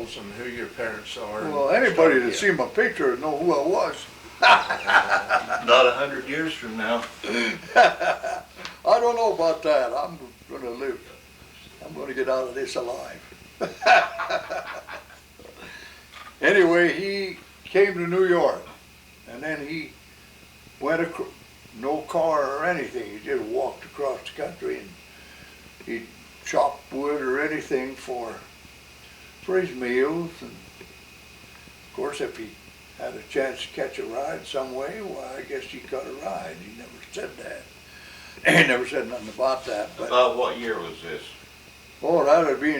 Mills and who your parents are. Well, anybody that seen my picture would know who I was. Not 100 years from now. I don't know about that. I'm gonna live. I'm gonna get out of this alive. Anyway, he came to New York, and then he went no car or anything. He just walked across the country, and he chopped wood or anything for his meals. And of course, if he had a chance to catch a ride some way, why, I guess he caught a ride. He never said that. He never said nothing about that. But About what year was this? oh, that would be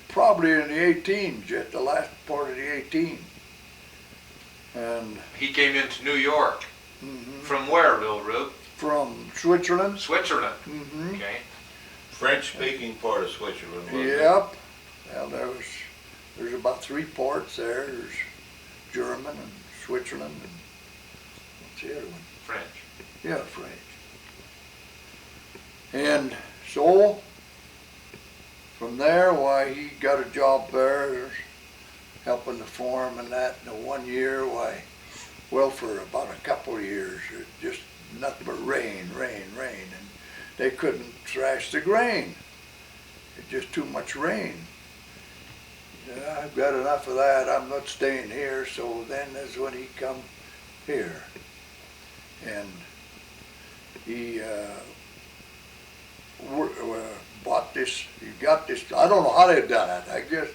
probably in the 18s, yet the last part of the 18. And He came into New York. mhm, From where, Bill Rube? from Switzerland. Switzerland. Mm-hmm. Okay. French-speaking part of Switzerland, wasn't it? Yep. Well, there's about 3 ports there. There's German and Switzerland and what's the other one? French. Yeah, French. And so from there, why, he got a job there, helping the farm and that. And the 1 year, why, well, for about a couple of years, it just nothing but rain, and they couldn't thrash the grain. It's just too much rain. Yeah, I've got enough of that. I'm not staying here. So then is when he come here, and he bought this. He got this. I don't know how they done it. I guess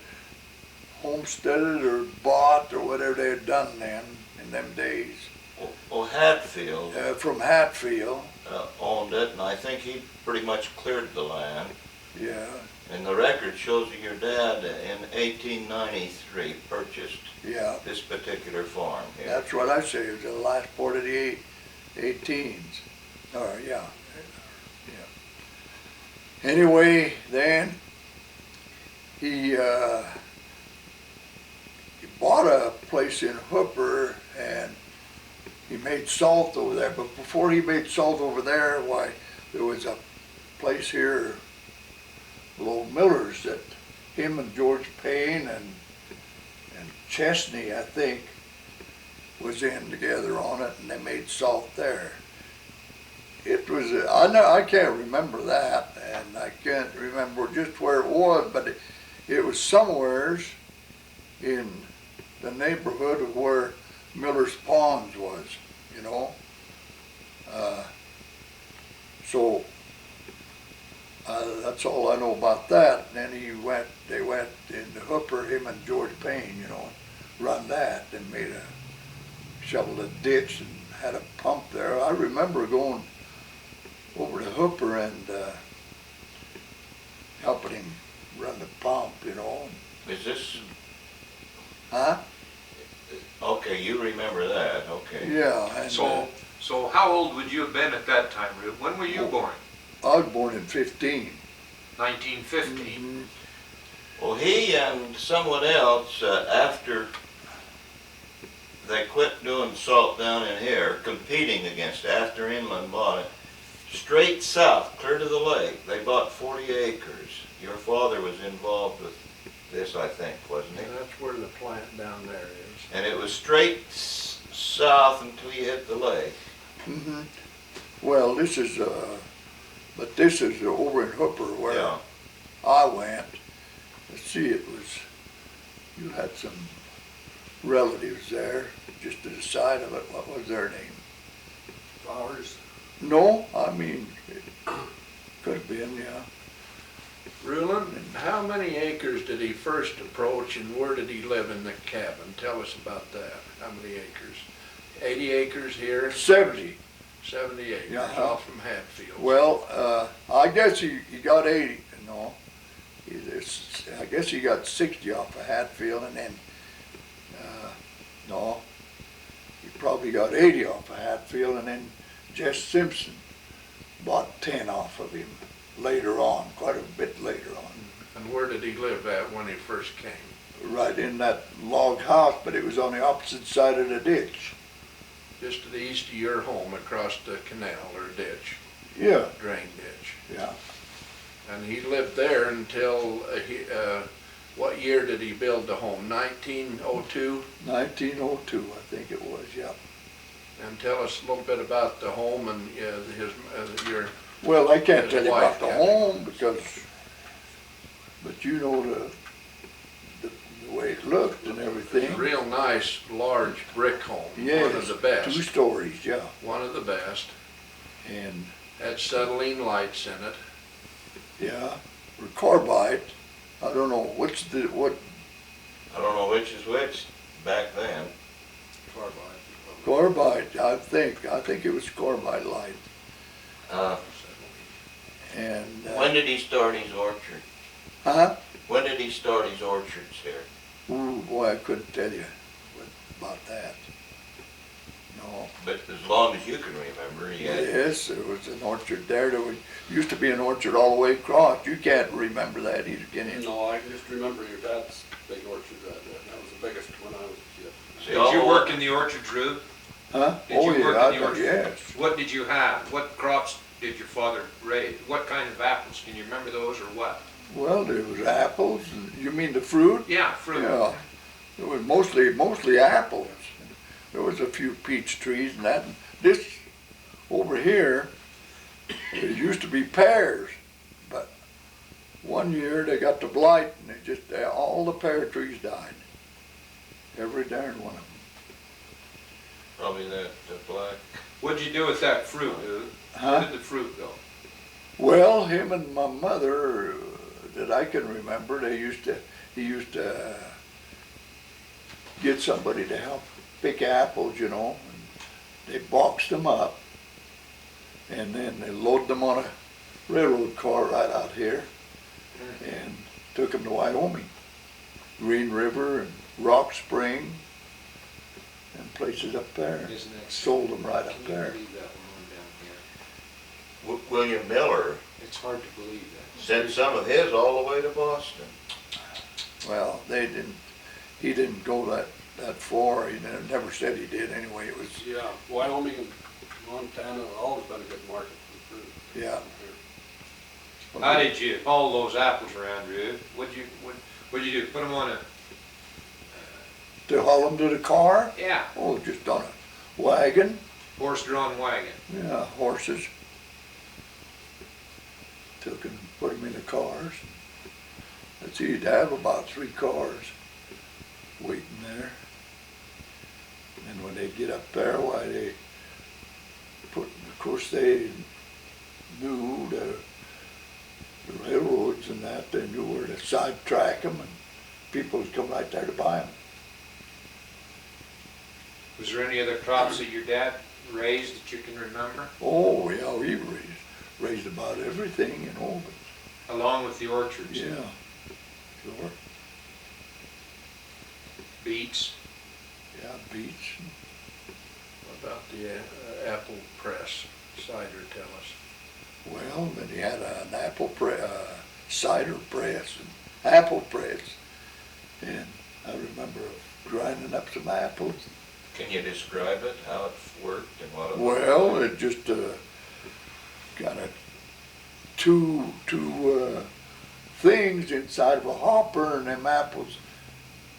homesteaded or bought or whatever they had done then in them days. Well, Hatfield From Hatfield. owned it, and I think he pretty much cleared the land. Yeah. And the record shows that your dad in 1893 purchased this particular farm here. That's what I say. It was the last part of the 18s. Oh, yeah. Anyway, then he bought a place in Hooper, and he made salt over there. But before he made salt over there, why, there was a place here below Miller's that him and George Payne and Chesney, I think, was in together on it, and they made salt there. It was, I can't remember that, and I can't remember just where it was, but it was somewheres in the neighborhood of where Miller's Ponds was, you know. So that's all I know about that. And then they went into Hooper, him and George Payne, you know, run that and shoveled a ditch and had a pump there. I remember going over to Hooper and helping him run the pump, you know. Is this, Huh? okay, you remember that, okay. Yeah. And, So how old would you have been at that time, Rube? When were you born? I was born in 15. 1950. Mhm. Well, he and someone else, after they quit doing salt down in here, competing against after Inland bought it, straight south, clear to the lake, they bought 40 acres. Your father was involved with this, I think, wasn't he? That's where the plant down there is. And it was straight south until you hit the lake. Mm-hmm. Well, this is over in Hooper where Yeah. I went. Let's see, you had some relatives there, just to the side of it. What was their name? Flowers. No, I mean, it could have been, yeah. Rulon, how many acres did he first approach, and where did he live in the cabin? Tell us about that. How many acres? 80 acres here? 70. 70 acres, Yeah. all from Hatfield. Well, I guess he got 80, you know. I guess he got 60 off of Hatfield, and then, no, he probably got 80 off of Hatfield, and then Jess Simpson bought 10 off of him later on, quite a bit later on. And where did he live at when he first came? Right in that log house, but it was on the opposite side of the ditch. Just to the east of your home, across the canal or ditch, Yeah, drain ditch. yeah. And he lived there until, what year year did he build the home? 1902? 1902, I think it was, yeah. And tell us a little bit about the home and your, Well, I can't His tell you wife, about the yeah. home because, but you know the way it looked and everything. real nice, large brick home. Yes, One of the best. 2 stories, yeah. One of the best. And, Had settling lights in it. yeah, or carbide. I don't know, what, I don't know which is which back then. carbide, I think it was carbide light. And, When did he start his orchard? huh? When did he start his orchards here? Ooh, boy, I couldn't tell you about that. No. But as long as you can remember, he had. Yes, there was an orchard there. Used to be an orchard all the way across. You can't remember that either, can you? No, I can just remember your dad's big orchard right there. That was the biggest when I was a kid. See, Did all you the- work in the orchard, Rube? Huh? Did Oh, you work yeah, in the orchard? yes. What did you have? What crops did your father raise? What kind of apples? Can you remember those or what? Well, there was apples. You mean the fruit? Yeah, fruit. Yeah. It was mostly apples. There was a few peach trees and that. This over here, it used to be pears, but one year they got the blight and all the pear trees died. Every darn one of them. Probably the black. What'd you do with that fruit, Rube? Where Huh? did the fruit go? Well, him and my mother, that I can remember, he used to get somebody to help pick apples, you know. And they boxed them up, and then they load them on a railroad car right out here, and took them to Wyoming, Green River and Rock Spring, and places up there. Isn't that Sold them right up Can you there. believe that one down here? William Miller It's hard to believe that. sent some of his all the way to Boston. Well, he didn't go that far. He never said he did anyway. It was, Yeah, Wyoming and Montana have always been a good market for fruit. yeah. How did you haul those apples around, Rube? What'd you do? Put them on a, To haul them to the car? yeah, Oh, just on a wagon. horse-drawn wagon. Yeah, horses. Took and put them in the cars. Let's see, you'd have about 3 cars waiting there. And when they get up there, why they of course they knew the railroads and that, they knew where to sidetrack them and people would come right there to buy them. Was there any other crops that your dad raised that you can remember? Oh, yeah, he raised about everything, you know, but Along with the orchards? yeah, sure. Beets? Yeah, beets. What about the apple press cider, tell us? Well, then he had an cider press and apple press. And I remember grinding up some apples. Can you describe it, how it worked and what it Well, it just got two things inside of a hopper, and them apples,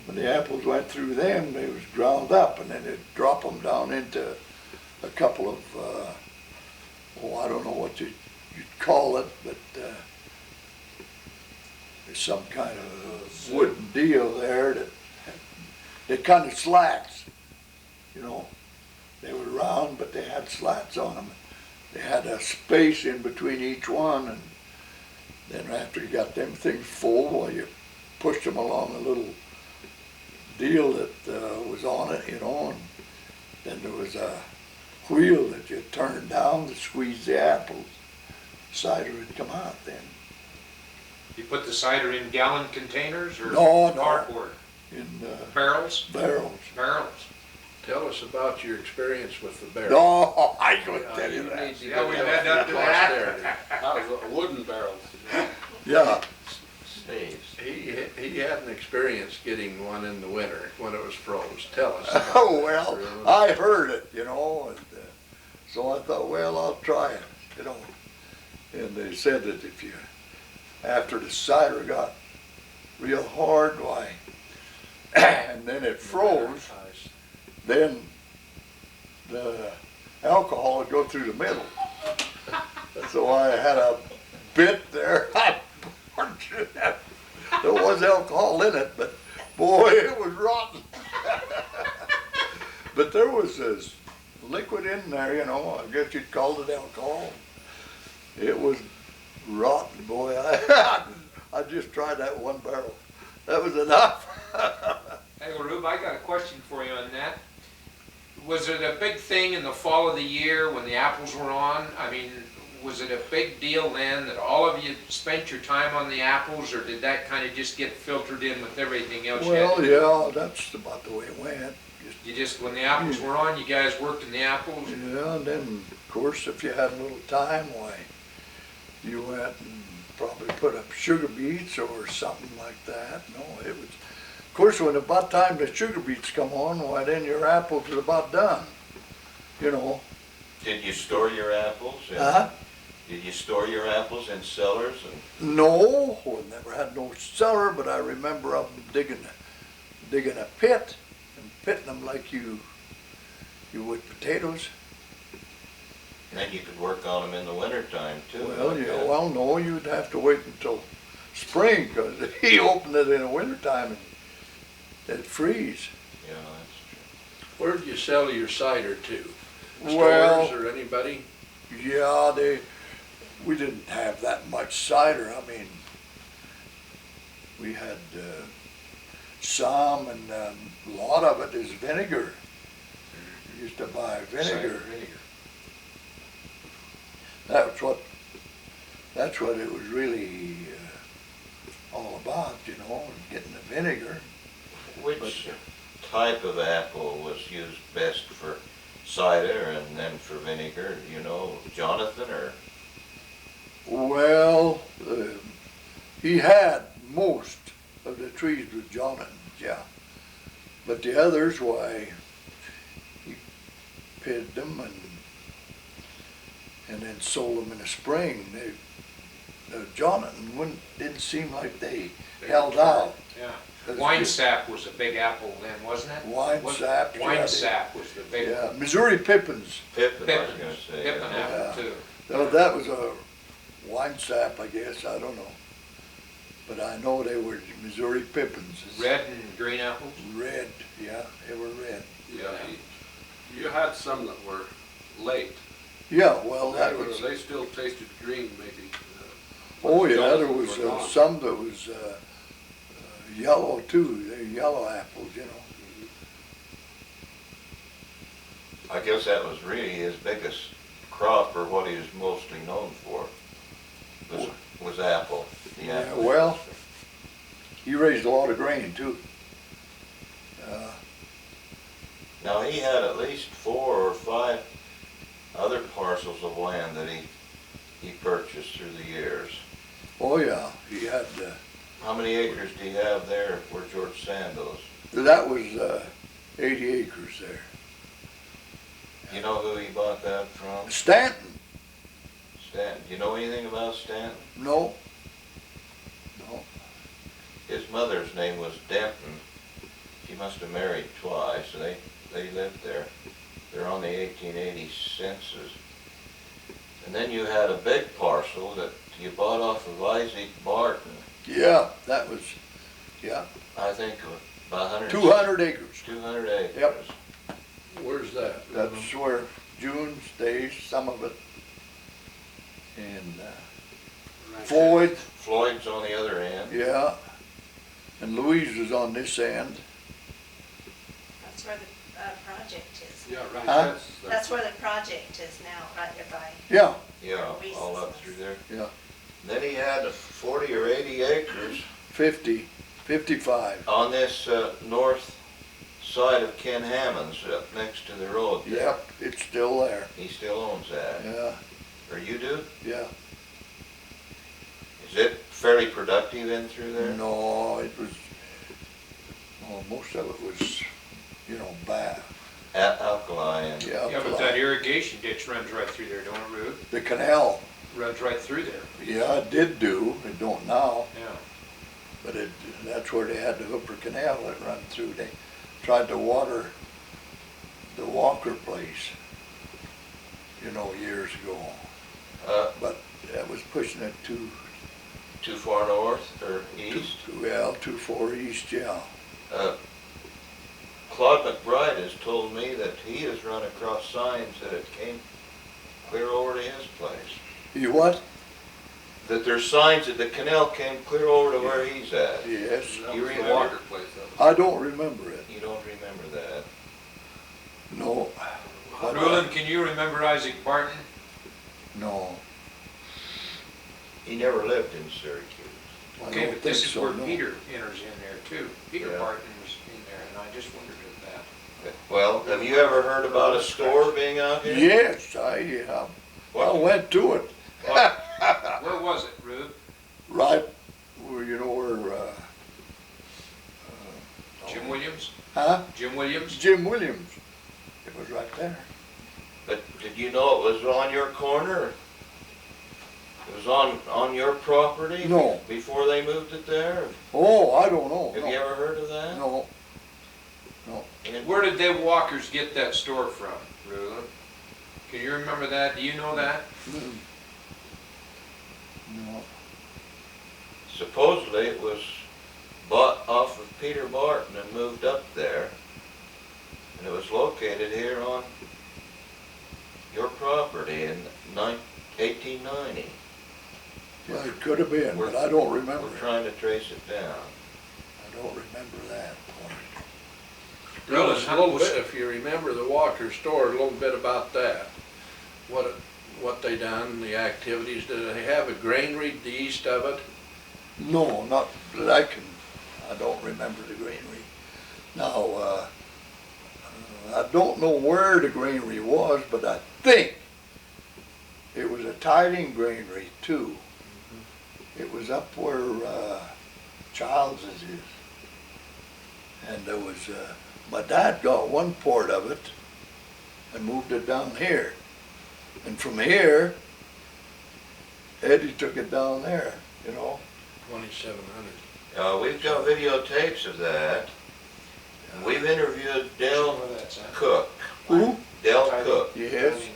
when the apples went through them, they was ground up, and then they'd drop them down into a couple of, I don't know what you'd call it, but there's some kind of wooden deal there that they kind of slats, you know. They were round, but they had slats on them. They had a space in between each one, and then after you got them things full, well, you pushed them along a little deal that was on it, you know, and then there was a wheel that you turned down to squeeze the apples. Cider would come out then. You put the cider in gallon containers or No, no. cardboard? In Barrels? barrels. Barrels. Tell us about your experience with the bear. No, I couldn't tell you You that. need to Yeah, get we that had for to that. posterity. That was a wooden barrels. Yeah, saves. He had an experience getting one in the winter when it was froze. Tell us. about oh that, well, Rulon. I heard it, you know, and so I thought, well, I'll try it, you know. And they said that after the cider got real hard, why, and then it froze, then the alcohol would go through the middle. So I had a bit there. There was alcohol in it, but boy, it was rotten. But there was this liquid in there, you know, I guess you'd call it alcohol. It was rotten, boy. I just tried that one barrel. That was enough. Hey, Rube, I got a question for you on that. Was it a big thing in the fall of the year when the apples were on? I mean, was it a big deal then that all of you spent your time on the apples, or did that kind of just get filtered in with everything else you had Well, to do? yeah, that's about the way it went. You just, when the apples were on, you guys worked in the apples? Yeah, and then, of course, if you had a little time, why, you went and probably put up sugar beets or something like that. No, it was, of course, when about time the sugar beets come on, why, then your apples are about done, you know. Did you store your apples? Did you store your apples in cellars? No, we never had no cellar, but I remember up digging a pit and pitting them like you would potatoes. And then you could work on them in the wintertime too. Well, yeah, well, no, you'd have to wait until spring, because he opened it in the wintertime and it'd freeze. Yeah, that's true. Where'd you sell your cider to? Well, Stores or anybody? yeah, we didn't have that much cider. I mean, we had some, and a lot of it is vinegar. We used to buy vinegar. That's what it was really all about, you know, getting the vinegar. Which type of apple was used best for cider and then for vinegar, you know, Jonathan or? Well, he had most of the trees with Jonathan, yeah. But the others, why, he pitted them and then sold them in the spring. Jonathan didn't seem like they held out. Yeah. Wine sap was a big apple then, wasn't it? Wine sap, yeah, Wine sap was the big Yeah, one. Missouri Pippins. Pippin, I was gonna say. Pippin yeah. apple too. No, that was a wine sap, I guess, I don't know. But I know they were Missouri Pippins. Red and green apples? Red, yeah, they were red. Yeah, you had some that were late. Yeah, well, that was, They still tasted green maybe. oh yeah, there Jonathan was were gone. some that was yellow too. They're yellow apples, you know. I guess that was really his biggest crop, or what he was mostly known for, was apple, the Yeah, apple. well, he raised a lot of grain too. Now, he had at least 4 or 5 other parcels of land that he purchased through the years. Oh yeah, he had, How many acres do you have there where George Sandoz? that was 80 acres there. You know who he bought that from? Stanton, Stanton. Do you know anything about Stanton? no. His mother's name was Denton. She must have married twice, so they lived there. They're on the 1880 census. And then you had a big parcel that you bought off of Isaac Barton. Yeah, that was, yeah, I think about 200 acres. 200 acres. Yep. Where's that? That's where June stays, some of it. And Floyd, Floyd's on the other end. yeah. And Louise was on this end. That's where the project is. Yeah, right. Huh? That's where the project is now, right there by. Yeah, Yeah, all up through there. yeah, Then he had 40 or 80 acres 50, 55. on this north side of Ken Hammond's up next to the road there. Yep, it's still there. He still owns that. Yeah, Or you do? yeah. Is it fairly productive in through there? No, it was, well, most of it was, you know, bad. Alkali and Yeah, Yeah, but that irrigation ditch runs right through there, don't it, Rube? the canal, Runs right through there. yeah, it did do, it don't now, Yeah. but that that's where they had the Hooper Canal that run through. They tried to water the Walker place, you know, years ago. But that was pushing it too far north or east? too far east, yeah. Claude McBride has told me that he has run across signs that it came clear over to his place. You what? That there's signs that the canal came clear over to where he's at. Yes. That You was the remember? Walker place, that I don't remember it. You don't remember that? No. But, Rulon, can you remember Isaac Barton? no. He never lived in Syracuse. I Okay, don't but this think is so, where no. Peter enters in there too. Peter Yeah. Barton was in there, and I just wondered at that. Well, have you ever heard about a store being out here? Yes, I went to it. Where was it, Rube? Right where, you know, where, Jim Williams? huh? Jim Williams? Jim Williams. It was right there. But did you know it was on your corner? It was on your property? No. Before they moved it there? Oh, I don't know. Have No. you ever heard of that? No. And Where did they Walkers get that store from, Rulon? Can you remember that? Do you know that? Mm. No. supposedly it was bought off of Peter Barton and moved up there. And it was located here on your property in 1890. Well, it could have been, but I don't remember We're it. trying to trace it down. I don't remember that. Tell us a little bit, if you remember the Walker store, a little bit about that. What they done, the activities, did they have a granary to the east of it? No, not that I don't remember the granary. Now, I don't know where the granary was, but I think it was a tiding granary too. It was up where Childs' is. And there was, my dad got one part of it and moved it down here. And from here, Eddie took it down there, you know. 2,700. We've got videotapes of that. And we've interviewed Dell Where that's at. Cook. Who? Dell Cook. Yes.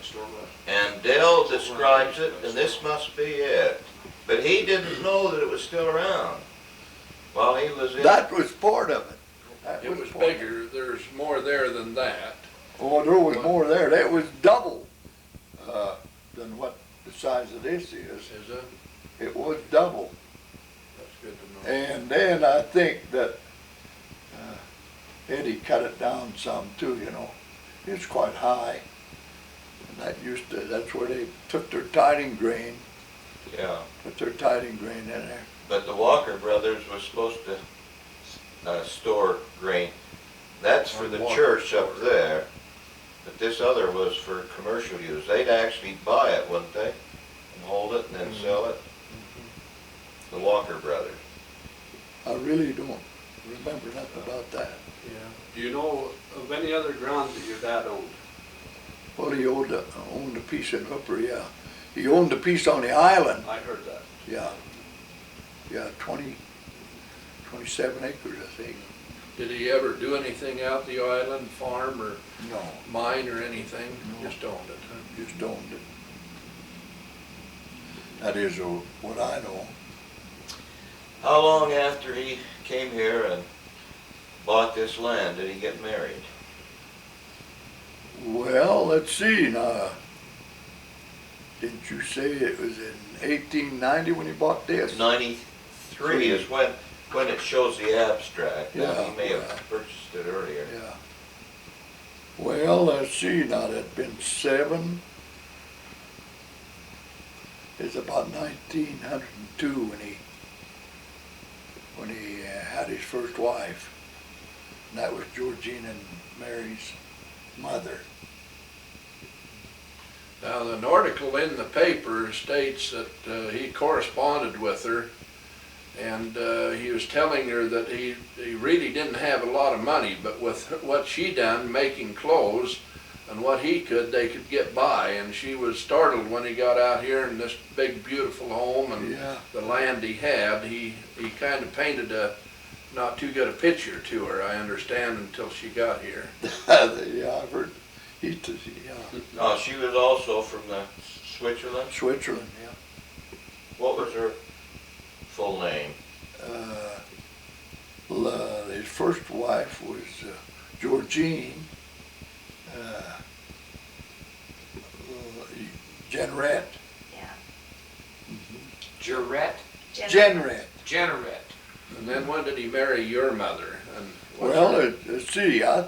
And Dell describes it, and this must be it. But he didn't know that it was still around while he was in. That was part of it. That It was part of it. bigger, there's more there than that. Oh, there was more there. That was double than what the size of this is. Is it? It was double. That's good to know. And then I think that Eddie cut it down some too, you know. It's quite high. And that's where they took their tiding grain, Yeah, put their tiding grain in there. but the Walker brothers were supposed to store grain. That's for the Walker church up store. there, but this other was for commercial use. They'd actually buy it, wouldn't they? And hold it and then sell it. The Walker brothers. I really don't remember nothing about that. Yeah. Do you know of any other grounds that your dad owned? Well, he owned a piece in Hooper, yeah. He owned a piece on the island, I heard that. yeah. Yeah, 27 acres, I think. Did he ever do anything out the island, farm or No, mine or anything? No. Just owned it, huh? just owned it. That is what I know. How long after he came here and bought this land did he get married? Well, let's see now. Didn't you say it was in 1890 when he bought this? 93 is when it shows the abstract. Now, Yeah, he may have yeah. purchased it earlier. Yeah. Well, let's see now. That'd been 7. It's about 1902 when he had his first wife. And that was Georgina and Mary's mother. Now, an article in the paper states that he corresponded with her, and he was telling her that he really didn't have a lot of money, but with what she done making clothes and what he could, they could get by. And she was startled when he got out here in this big, beautiful home and Yeah. the land he had. He kind of painted a not too good a picture to her, I understand, until she got here. Yeah, I've heard, yeah, Oh, she was also from the Switzerland? Switzerland, yeah. What was her full name? His first wife was Georgine Jenrette. Yeah. Jarrett, Jenrette. Jenneret. And then when did he marry your mother? And what's Well, her- let's see, I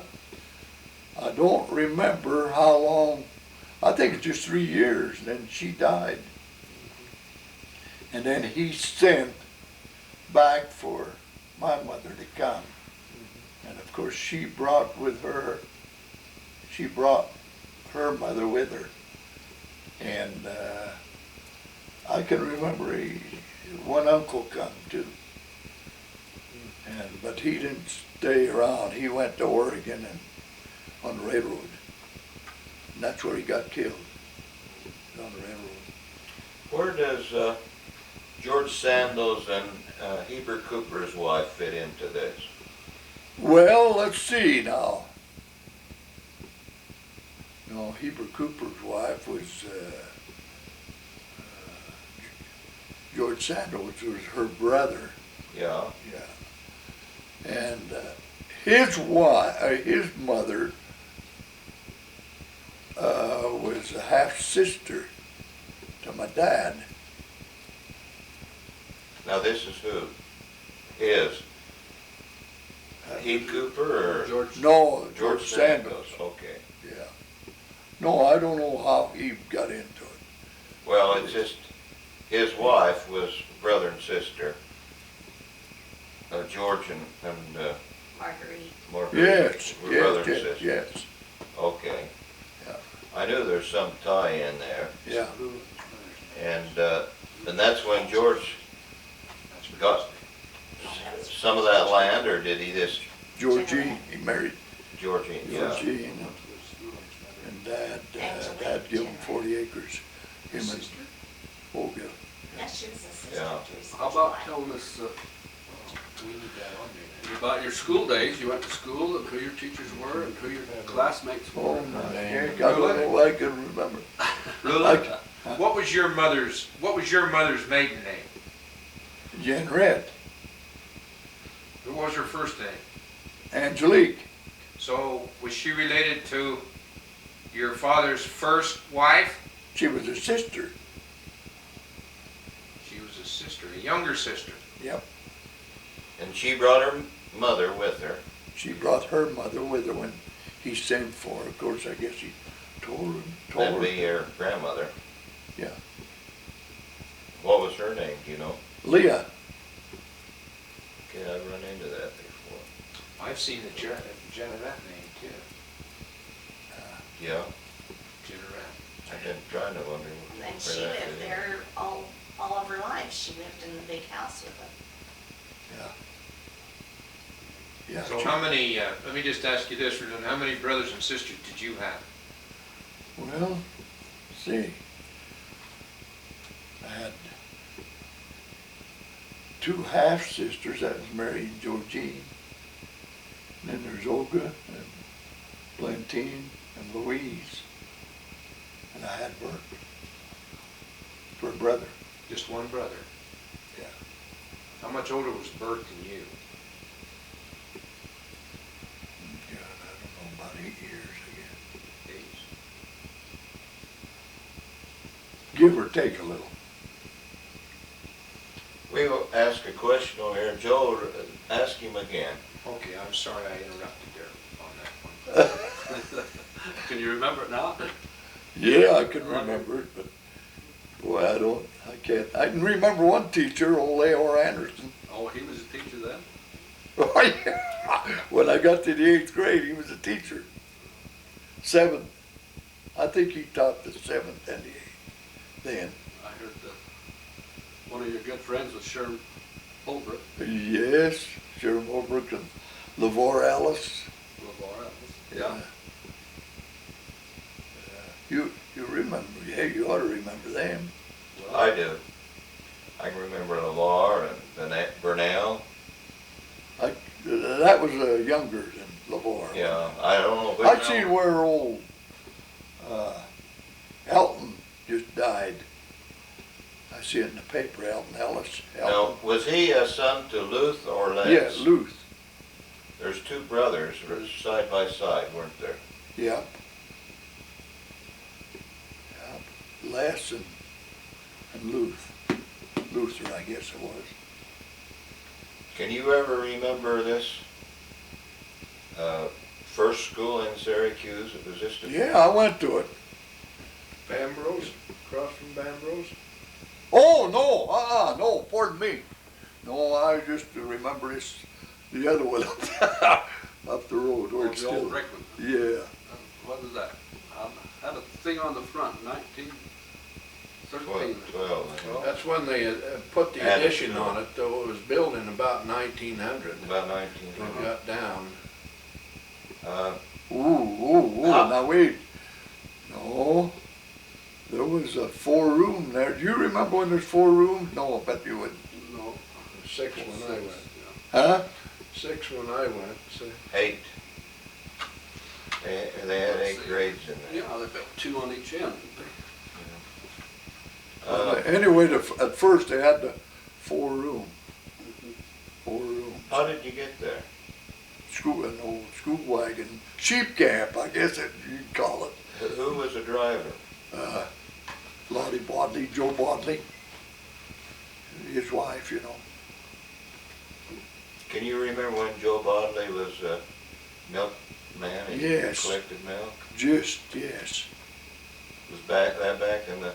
don't remember how long, I think it's just 3 years, then she died. And then he sent back for my mother to come. And of course, she brought her mother with her. And I can remember one uncle come too. But he didn't stay around. He went to Oregon and on the railroad. And that's where he got killed, on the railroad. Where does George Sandoz and Heber Cooper's wife fit into this? Well, let's see now. No, Heber Cooper's wife was George Sandoz, was her brother. Yeah. Yeah. And his wife, his mother, was a half sister to my dad. Now this is who? His? Heath Cooper or George, No, George Sandoz? Okay. Yeah. No, I don't know how he got into it. Well, it's just, his wife was brother and sister. George and Marguerite. Marguerite Yes, were brother and yes, sister. yes, Okay. Yeah. I knew there's some tie in there. yeah. And that's when George got some of that land, or did he just, Georgine, he married Georgie? Yeah. Georgine, and Dad gave him 40 acres. Him and Olga. Yeah, she was a sister Yeah. to his how first about wife. telling us We need that on there. about your school days? You went to school and who your teachers were and who your classmates were. Oh my heck, I don't know, I can remember. Lula, what was your mother's maiden name? Jen Red, What was her first name? Angelique. So was she related to your father's first wife? She was a sister. She was a sister, a younger sister. Yep. And she brought her mother with her. She brought her mother with her when he sent for her. Of course, I guess he told That'd her. be your grandmother. Yeah. What was her name, do you know? Leah. Okay, I've run into that before. I've seen the Jenneret name too. Yeah, Jenneret. I've been trying to wonder And where then she that lived fit in. there all of her life. She lived in the big house with them. Yeah. So how many, let me just ask you this, Rulon, how many brothers and sisters did you have? Well, see. I had two half sisters that was married to Georgine. And then there's Olga and Blantine and Louise. And I had Bert for a brother. Just one brother? Yeah. How much older was Bert than you? God, I don't know, about 8 years, I guess. Age? Give or take a little. We will ask a question over here. Joe, ask him again. Okay, I'm sorry I interrupted there on that one. Can you remember it now? Yeah, I can remember it, but boy, I can't. I can remember one teacher, old Leor Anderson. Oh, he was a teacher then? When I got to the 8th grade, he was a teacher. 7th. I think he taught the 7th and the 8th then. I heard that one of your good friends was Sherm Holbrook. Yes, Sherm Holbrook and LeVar Ellis. Yeah. You remember, yeah, you ought to remember them. Well, I do. I can remember LeVar and Burnell. That was younger than LeVar. Yeah, I don't know which. I seen where old Alton just died. I see it in the paper, Alton Ellis. Now, was he a son to Luth or Les? Yeah, Luth. There's two brothers side by side, weren't there? Yeah. Les and Luth. Luther, I guess it was. Can you ever remember this first school in Syracuse? It was just a... Yeah, I went to it. Bambrose, across from Bambrose. Oh, no, no, pardon me. No, I just remember this, the other one up the road where it's The old still. brick one. Yeah. What is that? Had a thing on the front, 1913. 12. That's when they put the Added addition to it. on it, though. It was built in about 1900. About It 1900. got down. Ooh, now wait. No, there was a 4-room there. Do you remember when there's 4 rooms? No, I bet you wouldn't. No. 6 when I went. Huh? 6 when I went, so. 8. They had 8 grades in there. Yeah, they built 2 on each end. Anyway, at first they had the 4-room. 4-room. How did you get there? An old school wagon. Sheep camp, I guess you'd call it. Who was the driver? Lottie Bodley, Joe Bodley. His wife, you know. Can you remember when Joe Bodley was a milkman and Yes. collected milk? Just, yes. Was that back in the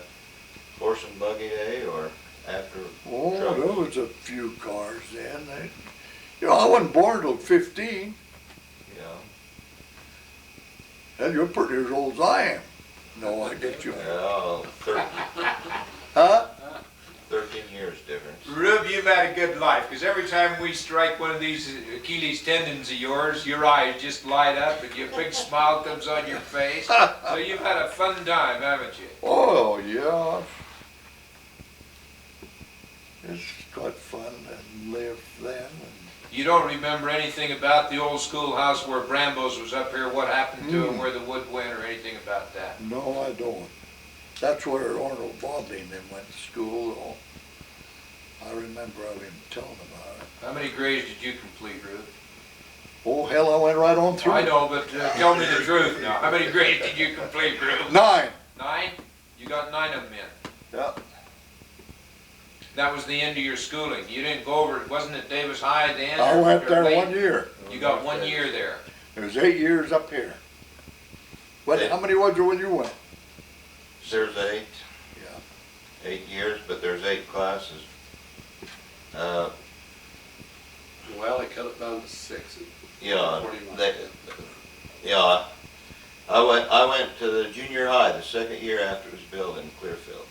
horse and buggy day or after? Oh, trucks? there was a few cars then. You know, I wasn't born till 15. Yeah. Hell, you're pretty as old as I am. No, I guess you are. Well, 13 years difference. Rube, you've had a good life, because every time we strike one of these Achilles tendons of yours, your eyes just light up and your big smile comes on your face. So you've had a fun time, haven't you? Oh, yeah. It's quite fun and live then. You don't remember anything about the old schoolhouse where Brambo's was up here, what happened to him, where the wood went, or anything about that? No, I don't. That's where Arnold Bodley and them went to school. Though. I remember him telling about it. How many grades did you complete, Rube? Oh, hell, I went right on through. I know, but tell me the truth now. How many grades did you complete, Rube? 9. 9? You got 9 of them in. Yeah. That was the end of your schooling. You didn't go over, wasn't it Davis High then? I went or there late? 1 year. You got 1 year there. It was 8 years up here. What? How many was there when you went? There's 8. Yeah. 8 years, but there's 8 classes. Well, they cut it down to 6. Yeah, 41. yeah. I went to the junior high the second year after it was built in Clearfield.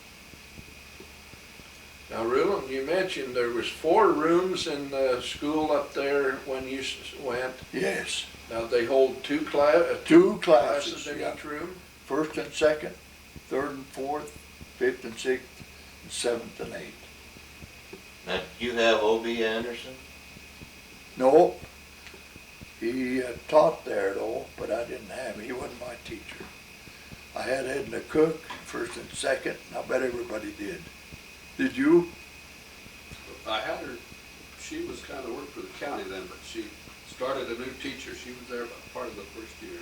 Now, Rulon, you mentioned there was 4 rooms in the school up there when you went. Yes. Now, they hold 2 2 classes classes. in Yeah. each room? 1st and 2nd, 3rd and 4th, 5th and 6th, and 7th and 8th. Now, did you have O.B. Anderson? No, he taught there though, but I didn't have him. He wasn't my teacher. I had Edna Cook, 1st and 2nd, and I bet everybody did. Did you? I had her, she was kind of worked for the county then, but she started a new teacher. She was there about part of the first year.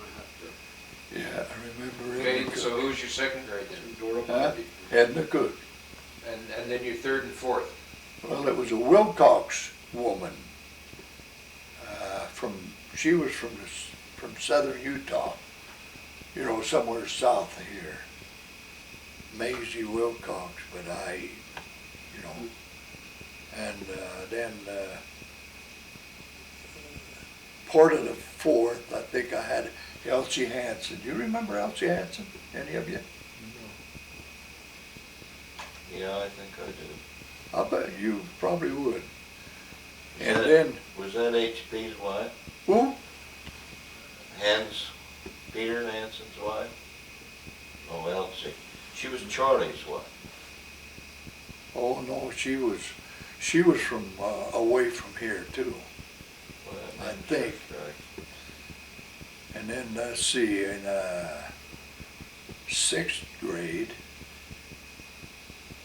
I had Yeah, I remember Okay, Edna so Cook. who's your second grade then? to, Dora Huh? Bundy. Edna Cook. And then your 3rd and 4th? Well, it was a Wilcox woman. She was from southern Utah, you know, somewhere south of here. Maisie Wilcox, but you know, and then part of the 4th, I think I had Elsie Hanson. Do you remember Elsie Hanson? Any of you? Yeah, I think I do. I bet you probably would. And that- then, Was that H.P.'s wife? who? Peter Hanson's wife? Oh, Elsie. She was Charlie's wife. Oh no, she was from away from here too. I think. Right. And then, let's see, in 6th grade,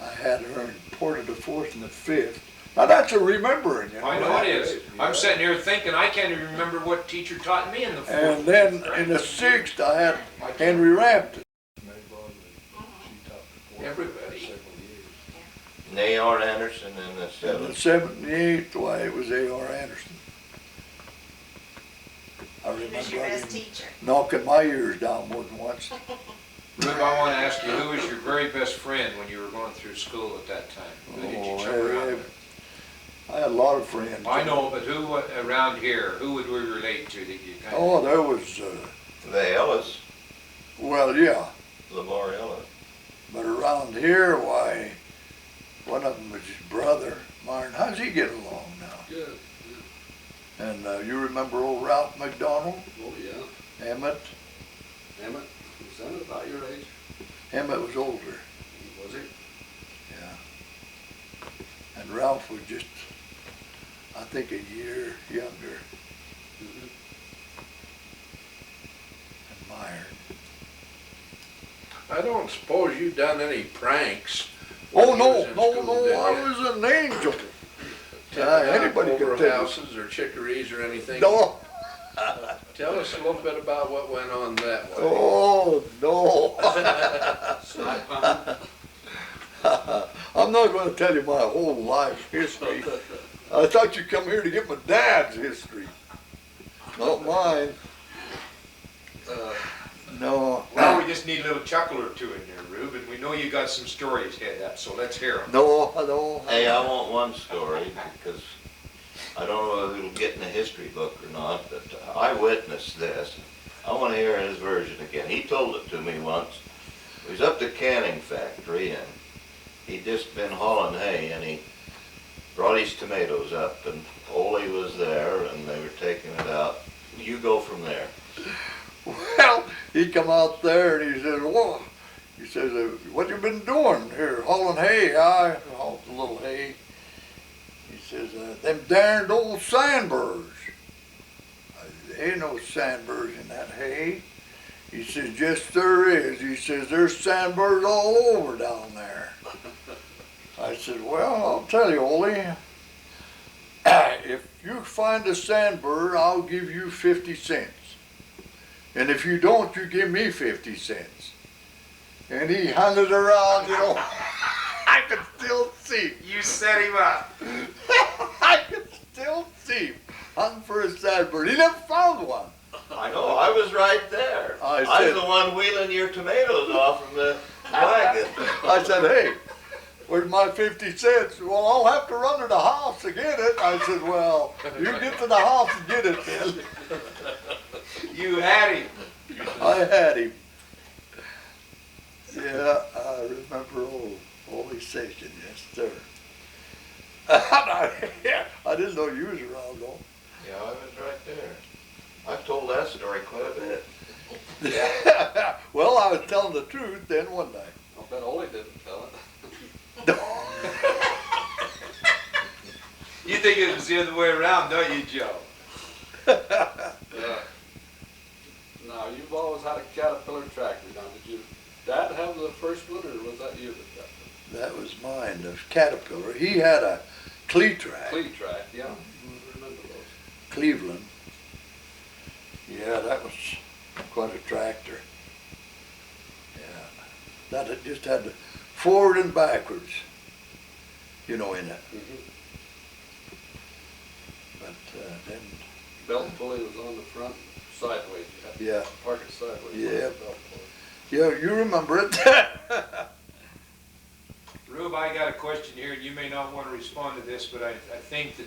I had her in Port of the 4th and the 5th. Now that's a remembering, you know. I know it is. I'm sitting here thinking, I can't even remember what teacher taught me in the 4th. And then in the 6th, I had Henry Rampton. Everybody. And A.R. Anderson in the And the 7th. 7th and the 8th, why, it was A.R. Anderson. I He was your remember best teacher. knocking my ears down more than once. Rube, I want to ask you, who was your very best friend when you were going through school at that time? Who did you chum around with? I had a lot of friends. I know, but who around here, who would we relate to that you kind of? Oh, there was, The Ellis, well, yeah, Lamar Ellis. but around here, why, one of them was his brother, Martin. How's he get along now? Good. And you remember old Ralph McDonald, Oh, yeah. Emmett? Emmett, was Emmett about your age? Emmett was older, Was he? yeah. And Ralph was just, I think, a year younger than Myron. I don't suppose you done any pranks. Oh, when you no, was in no, school, no, did I you? was an angel. Tipping out Anybody could over tell you. houses or chicories or anything? No, Tell us a little bit about what went on that way. oh, no. Snipe hunting? I'm not gonna tell you my whole life history. I thought you'd come here to get my dad's history, not mine. No, Well, we just need a little chuckle or two in there, Rube, and we know you got some stories head up, so let's hear them. no. Hey, I want one story because I don't know if it'll get in the history book or not, but I witnessed this. I want to hear his version again. He told it to me once. He was up at the canning factory and he'd just been hauling hay and he brought his tomatoes up and Ole was there and they were taking it out. You go from there. Well, he come out there and he said, "Whoa." He says, "What you been doing here, hauling hay?" I hauled a little hay. He says, "Them darned old sandburrs." There ain't no sandburrs in that hay. He says, "Yes, there is." He says, "There's sandburrs all over down there." I said, "Well, I'll tell you, Ole, if you find a sandburr, I'll give you 50 cents. And if you don't, you give me 50 cents. And he hung it around, you know. I could still see. You set him up. I could still see him hung for a sandburr. He never found one. I know, I was right there. I I said- was the one wheeling your tomatoes off from the wagon. I said, "Hey, where's my 50 cents? Well, I'll have to run to the house to get it." I said, "Well, you get to the house and get it then." You had him. I had him. Yeah, I remember old station, yes, sir. I didn't know you was around though. Yeah, I was right there. I've told that story quite a bit. Well, I was telling the truth then, wasn't I? I'll bet Ole didn't tell it. You think it was the other way around, don't you, Joe? Yeah. Now, you've always had a Caterpillar tractor. Now, did your dad have the first one, or was that you that got the That was mine, the Caterpillar. He had a Clee-Track, Clee track? Yeah, I remember those. Cleveland. Yeah, that was quite a tractor. Yeah, that had just had the forward and backwards, you know, in it. But then, Belt pulley was on the front, sideways. You had to yeah, park it sideways. Yeah. Belt pulley. yeah, you remember it. Rube, I got a question here, and you may not want to respond to this, but I think that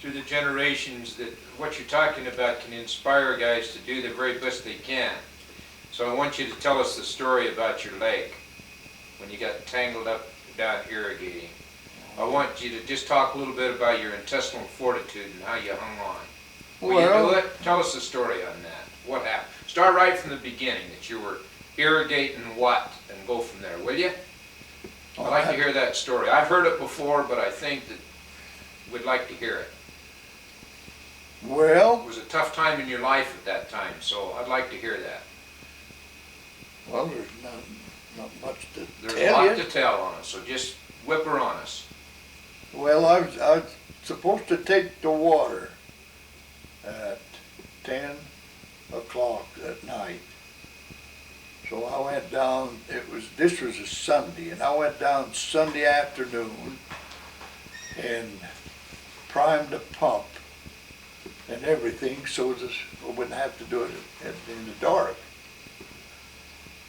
through the generations that what you're talking about can inspire guys to do the very best they can. So I want you to tell us the story about your leg when you got tangled up down irrigating. I want you to just talk a little bit about your intestinal fortitude and how you hung on. Will you do it? Tell us the story on that. What happened? Start right from the beginning, that you were irrigating what, and go from there, will you? I'd like to hear that story. I've heard it before, but I think that we'd like to hear it. Well, It was a tough time in your life at that time, so I'd like to hear that. well, there's not much to There's a tell lot you. to tell on it, so just whip her on us. Well, I was supposed to take the water at 10 o'clock at night. So I went down, this was a Sunday, and I went down Sunday afternoon and primed the pump and everything so that I wouldn't have to do it in the dark.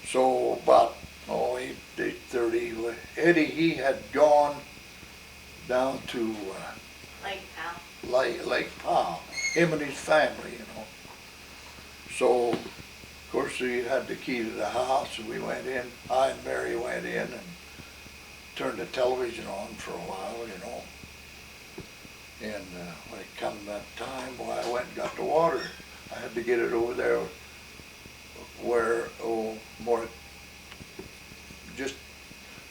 So about, 8:30, Eddie, he had gone down to Lake Powell. Lake Powell, him and his family, you know. So, of course, he had the key to the house, and we went in, I and Mary went in and turned the television on for a while, you know. And when it come that time, I went and got the water. I had to get it over there where, more, just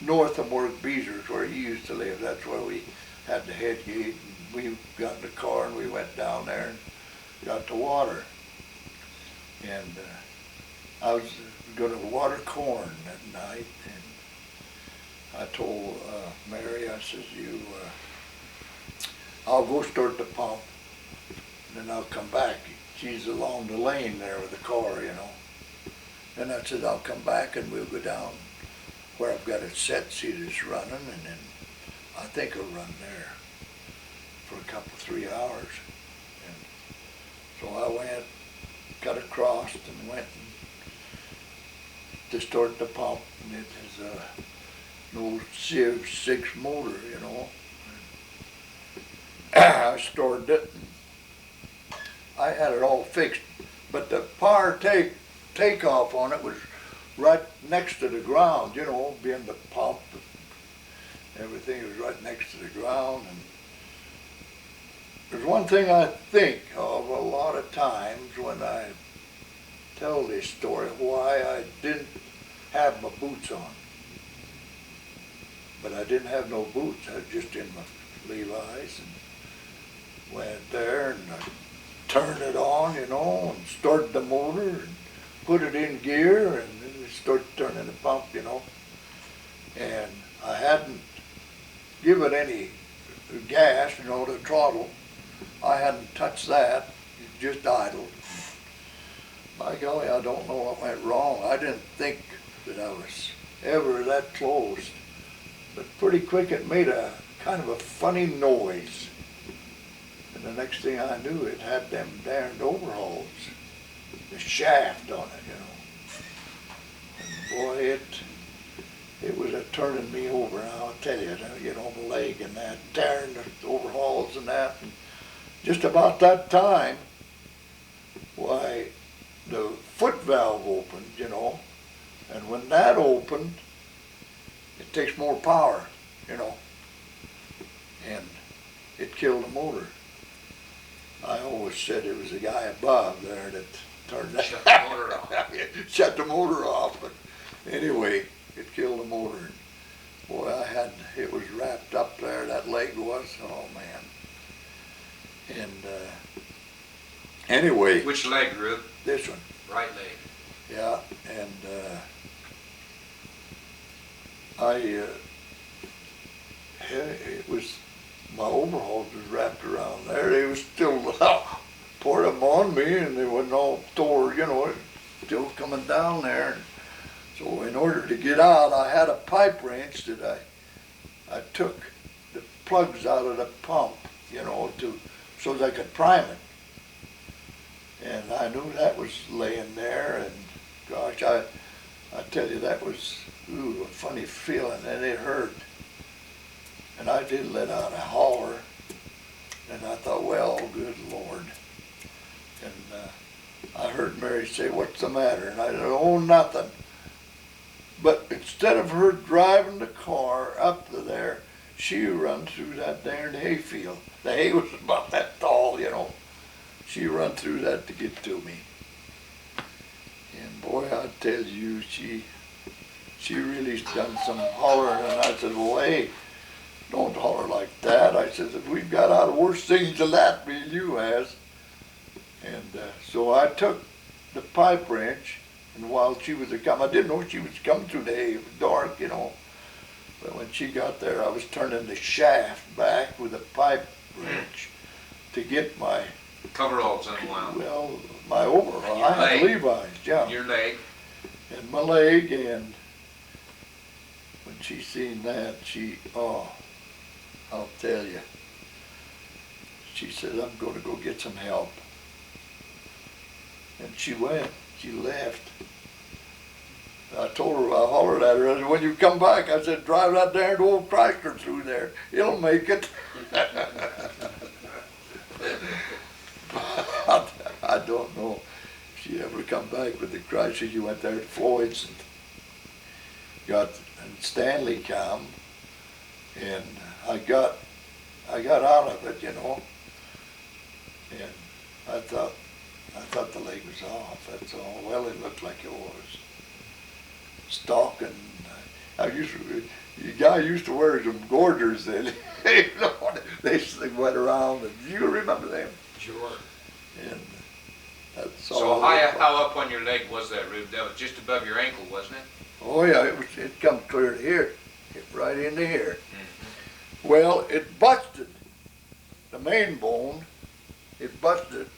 north of where Beezer's, where he used to live. That's where we had the head gate, and we got in the car and we went down there and got the water. And I was going to water corn that night, and I told Mary, I says, I'll go start the pump, and then I'll come back. She's along the lane there with the car, you know. And I said, I'll come back and we'll go down where I've got it set, see that it's running, and then I think I'll run there for a couple, 3 hours. And so I went, got across and went to start the pump, and it is an old Civ 6 motor, you know. I started it. I had it all fixed, but the power takeoff on it was right next to the ground, you know, being the pump. Everything was right next to the ground. And there's one thing I think of a lot of times when I tell this story, why I didn't have my boots on. But I didn't have no boots. I was just in my Levi's and went there and I turned it on, you know, and started the motor and put it in gear and then we started turning the pump, you know. And I hadn't given any gas, you know, the throttle. I hadn't touched that, it just idled. By golly, I don't know what went wrong. I didn't think that I was ever that close. But pretty quick it made a kind of a funny noise. And the next thing I knew, it had them darned overhauls, the shaft on it, you know. And boy, it was a turning me over, and I'll tell you, I get on the leg and that, tearing the overhauls and that. And just about that time, why, the foot valve opened, you know, and when that opened, it takes more power, you know, and it killed the motor. I always said it was the guy above there that turned that. Shut the motor off. Shut the motor off, but anyway, it killed the motor. And boy, it was wrapped up there, that leg was, oh man. And anyway. Which leg, Rube? This one. Right leg. Yeah, and it was, my overhauls was wrapped around there. They was still poured them on me, and they wasn't all tore, you know, still coming down there. So in order to get out, I had a pipe wrench that I took the plugs out of the pump, you know, so that I could prime it. And I knew that was laying there, and gosh, I tell you, that was a funny feeling, and it hurt. And I did let out a holler, and I thought, well, good Lord. And I heard Mary say, what's the matter? And I said, oh, nothing. But instead of her driving the car up to there, she run through that darn hayfield. The hay was about that tall, you know. She run through that to get to me. And boy, I tell you, she really done some hollering. And I said, well, hey, don't holler like that. I said, if we've got out of worse things than that, me and you has. And so I took the pipe wrench, and while she was coming, I didn't know she was coming through the hay. It was dark, you know. But when she got there, I was turning the shaft back with a pipe wrench to get my Coveralls unwound. well, my overall. And your I had leg. Levi's, yeah, Your leg. and my leg. And when she seen that, I'll tell you. She said, "I'm going to go get some help." And she went. She left. I told her, I hollered at her, I said, "When you come back," I said, "drive that darn old Chrysler through there. It'll make it." I don't know if she ever come back with the Chrysler. She went there to Floyd's and and Stanley come, and I got out of it, you know. And I thought the leg was off, that's all. Well, it looked like it was. Stalking. The guy used to wear some gorgers then. You know, they went around, and you remember them. Sure. And that's So all. how up on your leg was that, Rube? That was just above your ankle, wasn't it? Oh yeah, it come clear to here, right into here. Well, it busted the main bone. It busted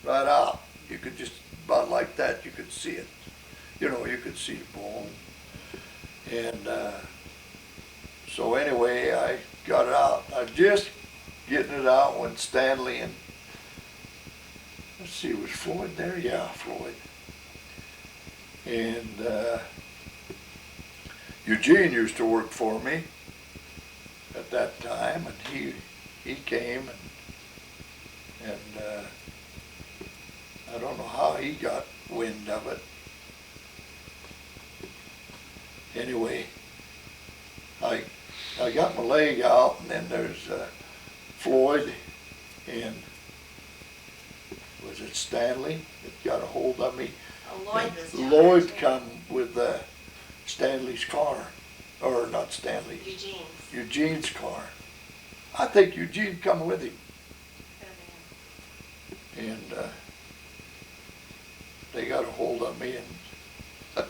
right out. You could just about like that. You could see it. You know, you could see the bone. And so anyway, I got it out. I just getting it out when Stanley and let's see, was Floyd there? Yeah, Floyd. And Eugene used to work for me at that time, and he came and I don't know how he got wind of it. Anyway, I got my leg out, and then there's Floyd and was it Stanley that got a hold of me? Oh, Lloyd was down Lloyd there, too. come with Stanley's car, or not Stanley's, Eugene's. Eugene's car. I think Eugene come with him, Could have been. and they got a hold of me, and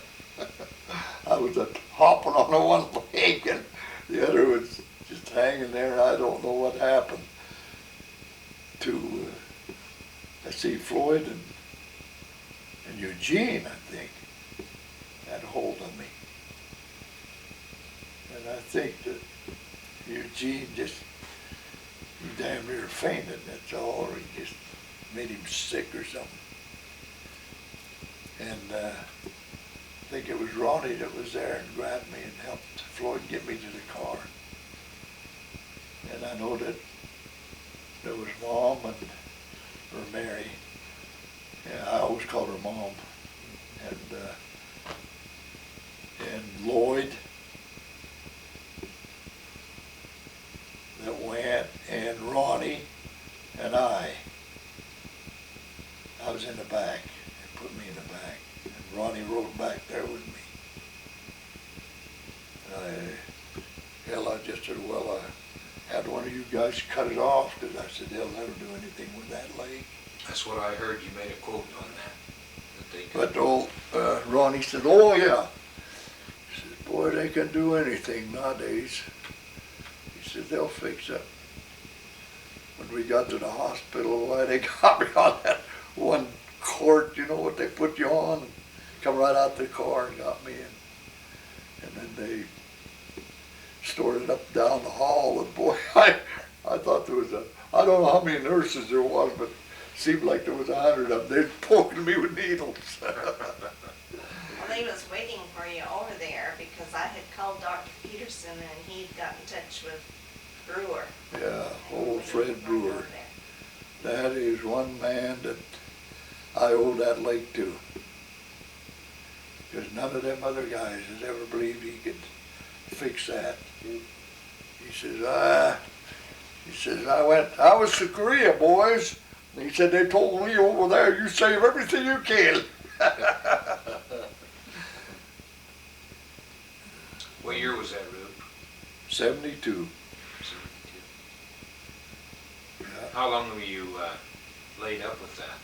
I was hopping on the one leg, and the other was just hanging there, and I don't know what happened to, I see Floyd and Eugene, I think, had a hold of me. And I think that Eugene just, he damn near fainted, that's all, or he just made him sick or something. And I think it was Ronnie that was there and grabbed me and helped Floyd get me to the car. And I know that there was Mom or Mary. Yeah, I always called her Mom. And Lloyd that went, and Ronnie and I was in the back. They put me in the back. And Ronnie rode back there with me. Hell, I just said, well, I had one of you guys cut it off, because I said, they'll never do anything with that leg. That's what I heard. You made a quote on that they could. But old Ronnie said, oh yeah. He said, boy, they can do anything nowadays. He said, they'll fix it. When we got to the hospital, why, they got me on that one cort, you know what they put you on, and come right out the car and got me in. And then they stored it up down the hall, and boy, I thought there was I don't know how many nurses there was, but it seemed like there was 100 of them. They were poking me with needles. Well, they was waiting for you over there because I had called Dr. Peterson and he'd got in touch with Brewer. Yeah, And we old were Fred waiting for you Brewer. over there. That is one man that I owe that lake to. Because none of them other guys has ever believed he could fix that. He says, I was to Korea, boys. And he said, they told me over there, you save everything you can. What year was that, Rube? 72. 72. Yeah. How long were you laid up with that?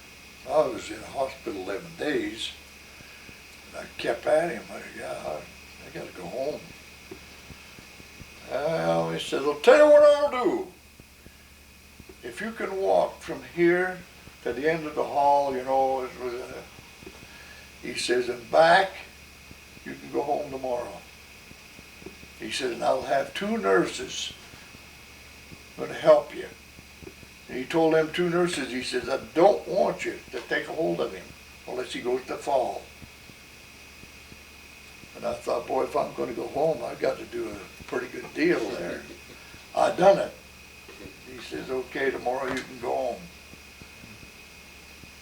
I was in the hospital 11 days. And I kept at him. I gotta go home. Well, he says, I'll tell you what I'll do. If you can walk from here to the end of the hall, you know, he says, and back, you can go home tomorrow. He says, and I'll have 2 nurses going to help you. And he told them 2 nurses, he says, I don't want you to take a hold of him unless he goes to fall. And I thought, boy, if I'm going to go home, I've got to do a pretty good deal there. I done it. He says, okay, tomorrow you can go home.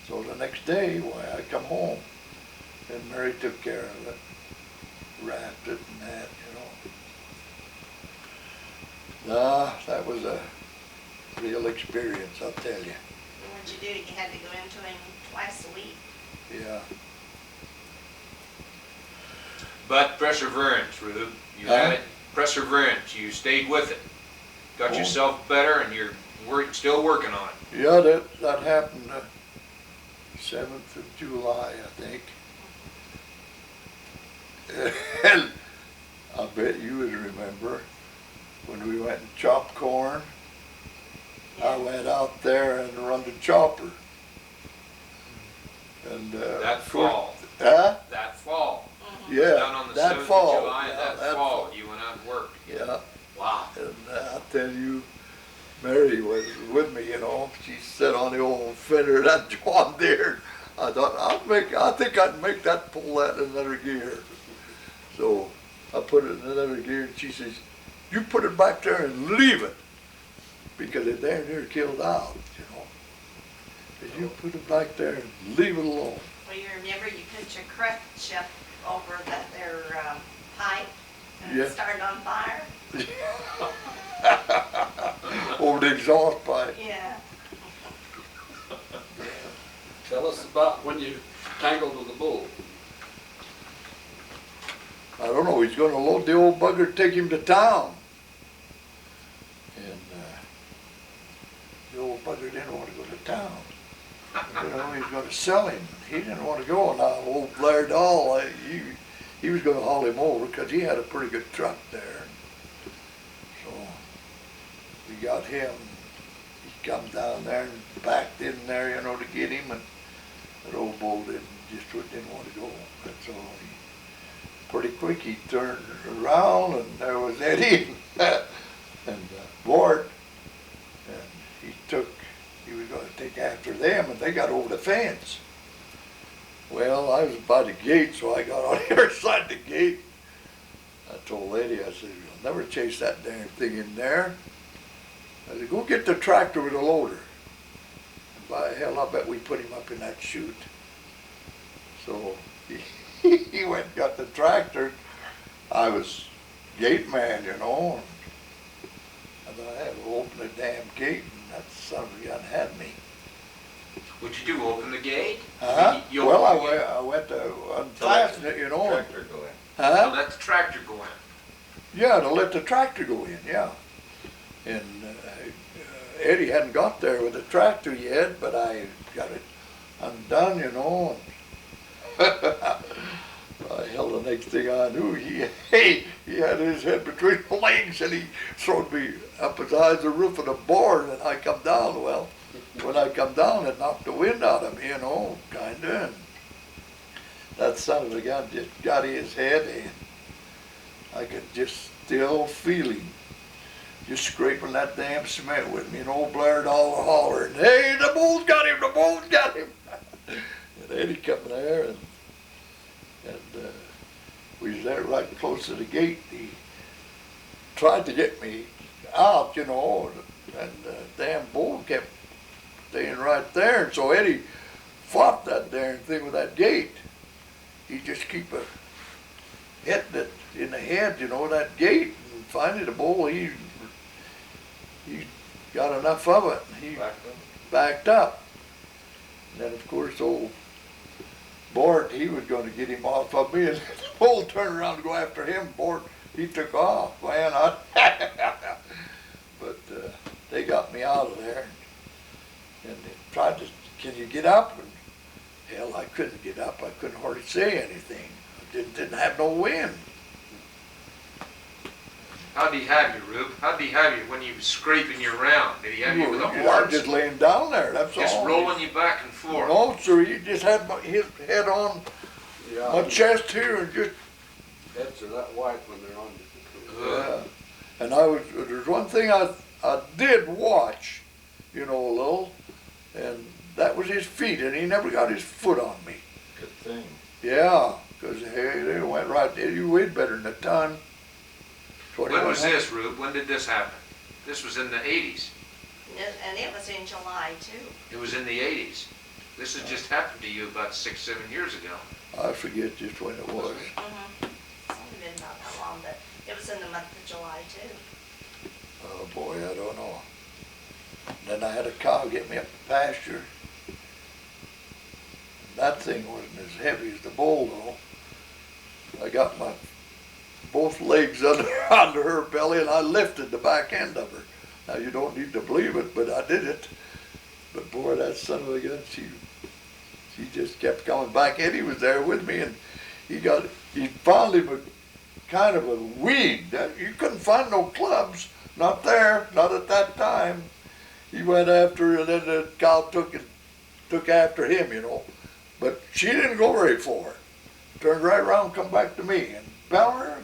So the next day, why, I come home, and Mary took care of it, wrapped it and that, you know. Nah, that was a real experience, I'll tell you. And what'd you do? You had to go into him twice a week. Yeah. But perseverance, Rube. You Huh? had it. Perseverance. You stayed with it. Got Oh. yourself better, and you're still working on it. Yeah, that happened 7th of July, I think. And I bet you would remember when we went and chopped corn. I went out there and run the chopper. And That of course- fall. Huh? That fall. Yeah, Down on the that 7th fall. of July, Yeah, that fall, you went out and worked. Yeah, Wow. and I'll tell you, Mary was with me, you know. She sat on the old fender of that John Deere. I thought, I think I'd make that, pull that in another gear. So I put it in another gear, and she says, you put it back there and leave it, because it damn near killed out, you know. But you put it back there and leave it alone. Well, you remember you put your crutch up over that there pipe and Yeah. it started on fire? Over the exhaust pipe. Yeah. Tell us about when you tangled with the bull. I don't know, he's gonna load the old bugger and take him to town. And the old bugger didn't want to go to town. You know, he was gonna sell him. He didn't want to go. Now, old Blair Dahl, he was gonna haul him over because he had a pretty good truck there. So we got him. He come down there and backed in there, you know, to get him, and that old bull didn't want to go. That's all. Pretty quick he turned around, and there was Eddie and Bort, and he was going to take after them, and they got over the fence. Well, I was by the gate, so I got on the other side of the gate. I told Eddie, I said, you'll never chase that damn thing in there. I said, go get the tractor with the loader. And by hell, I bet we put him up in that chute. So he went and got the tractor. I was gate man, you know. And I had to open the damn gate, and that son of a gun had me. What'd you do, open the gate? Huh? You Well, opened the gate? I went to unfasten it, you know. Tractor go in. To Huh? let the tractor go in. Yeah, to let the tractor go in, yeah. And Eddie hadn't got there with the tractor yet, but I got it undone, you know. Hell, the next thing I knew, he had his head between the legs, and he throwed me up as high as the roof of the barn, and I come down. Well, when I come down, it knocked the wind out of me, you know, kinda. And that son of a gun just got his head, and I could just still feel him just scraping that damn cement with me, and old Blair Dahl hollering, hey, the bull's got him, the bull's got him. And Eddie come there, and we was there right close to the gate. He tried to get me out, you know, and the damn bull kept staying right there. And so Eddie fought that darn thing with that gate. He just keep hitting it in the head, you know, that gate. And finally the bull, he got enough of it. And he backed up. And then of course old Bort, he was going to get him off of me, and the bull turned around to go after him. Bort, he took off, man. But they got me out of there, and they tried to, can you get up? And Hell, I couldn't get up. I couldn't hardly say anything. I didn't have no wind. How'd he have you, Rube? How'd he have you when he was scraping you around? Did he have you with a I'm horse? just laying down there, that's Just all. rolling you back and forth? No, sir, he just had his head on my Yeah, chest here and just, heads are that white when they're on you. Ugh. yeah. And there's one thing I did watch, you know, a little, and that was his feet, and he never got his foot on me. Good thing. Yeah, 'cause they went right there. You weighed better than a ton. When was this, Rube? When did this happen? This was in the 80s. And it was in July too. It was in the 80s. This has just happened to you about 6, 7 years ago. I forget just when it was. Mm-hmm. It's only been not that long, but it was in the month of July too. Oh boy, I don't know. Then I had a cow get me up the pasture. That thing wasn't as heavy as the bull though. I got my both legs under her belly and I lifted the back end of her. Now you don't need to believe it, but I did it. But boy, that son of a gun, she just kept coming back. Eddie was there with me and he finally was kind of a weed. You couldn't find no clubs, not there, not at that time. He went after her and then the cow took after him, you know. But she didn't go very far. Turned right around and come back to me and beller. And